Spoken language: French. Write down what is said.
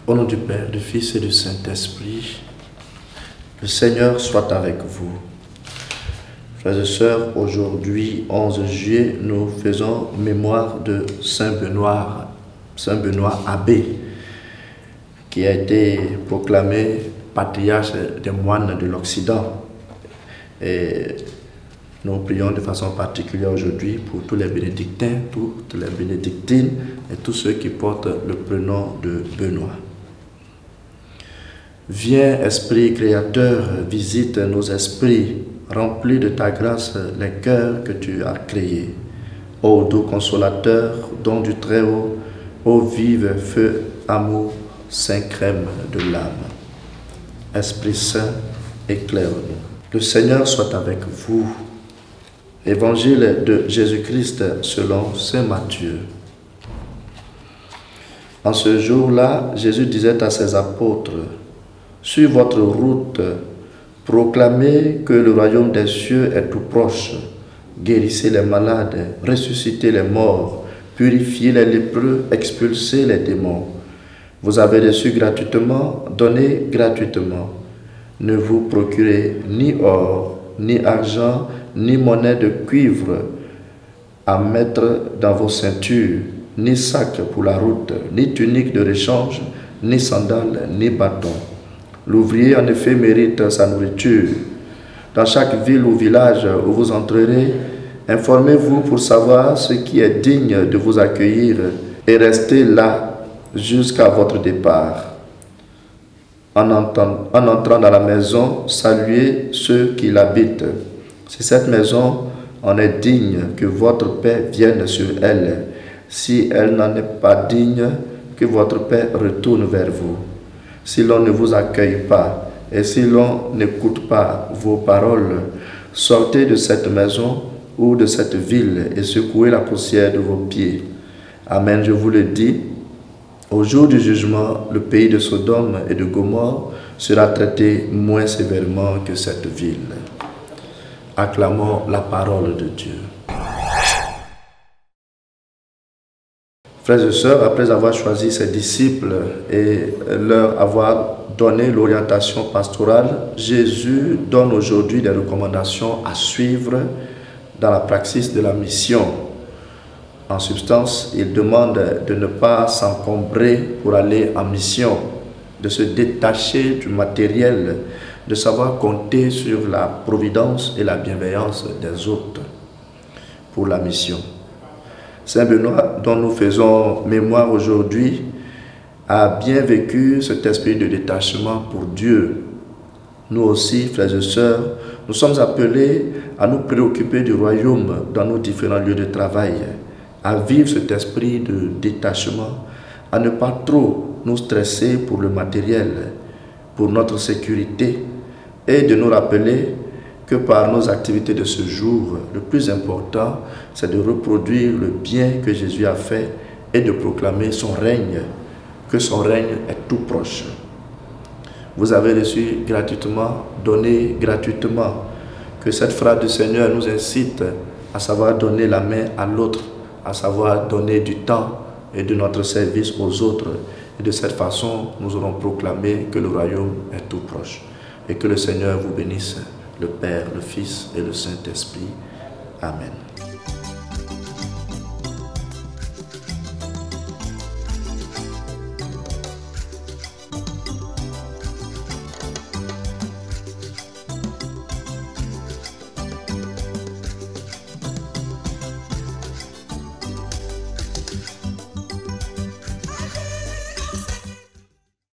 Au nom du Père, du Fils et du Saint-Esprit, le Seigneur soit avec vous. Frères et sœurs, aujourd'hui, 11 juillet, nous faisons mémoire de Saint Benoît abbé, qui a été proclamé patriarche des moines de l'Occident. Et nous prions de façon particulière aujourd'hui pour tous les bénédictins, toutes les bénédictines et tous ceux qui portent le prénom de Benoît. Viens, Esprit créateur, visite nos esprits, remplis de ta grâce les cœurs que tu as créés. Ô doux consolateur, don du Très-Haut, ô vive feu, amour, saint crème de l'âme. Esprit Saint, éclaire-nous. Le Seigneur soit avec vous. Évangile de Jésus-Christ selon saint Matthieu. En ce jour-là, Jésus disait à ses apôtres: sur votre route, proclamez que le royaume des cieux est tout proche. Guérissez les malades, ressuscitez les morts, purifiez les lépreux, expulsez les démons. Vous avez reçu gratuitement, donnez gratuitement. Ne vous procurez ni or, ni argent, ni monnaie de cuivre à mettre dans vos ceintures, ni sac pour la route, ni tunique de rechange, ni sandales, ni bâton. L'ouvrier, en effet, mérite sa nourriture. Dans chaque ville ou village où vous entrerez, informez-vous pour savoir ce qui est digne de vous accueillir et restez là jusqu'à votre départ. En entrant dans la maison, saluez ceux qui l'habitent. Si cette maison en est digne, que votre paix vienne sur elle. Si elle n'en est pas digne, que votre paix retourne vers vous. Si l'on ne vous accueille pas et si l'on n'écoute pas vos paroles, sortez de cette maison ou de cette ville et secouez la poussière de vos pieds. Amen, je vous le dis, au jour du jugement, le pays de Sodome et de Gomorrhe sera traité moins sévèrement que cette ville. Acclamons la parole de Dieu. Frères et sœurs, après avoir choisi ses disciples et leur avoir donné l'orientation pastorale, Jésus donne aujourd'hui des recommandations à suivre dans la praxis de la mission. En substance, il demande de ne pas s'encombrer pour aller en mission, de se détacher du matériel, de savoir compter sur la providence et la bienveillance des autres pour la mission. Saint Benoît, dont nous faisons mémoire aujourd'hui, a bien vécu cet esprit de détachement pour Dieu. Nous aussi, frères et sœurs, nous sommes appelés à nous préoccuper du royaume dans nos différents lieux de travail, à vivre cet esprit de détachement, à ne pas trop nous stresser pour le matériel, pour notre sécurité, et de nous rappeler que par nos activités de ce jour, le plus important, c'est de reproduire le bien que Jésus a fait et de proclamer son règne, que son règne est tout proche. Vous avez reçu gratuitement, donné gratuitement. Que cette phrase du Seigneur nous incite à savoir donner la main à l'autre, à savoir donner du temps et de notre service aux autres. Et de cette façon, nous aurons proclamé que le royaume est tout proche. Et que le Seigneur vous bénisse, le Père, le Fils et le Saint-Esprit. Amen.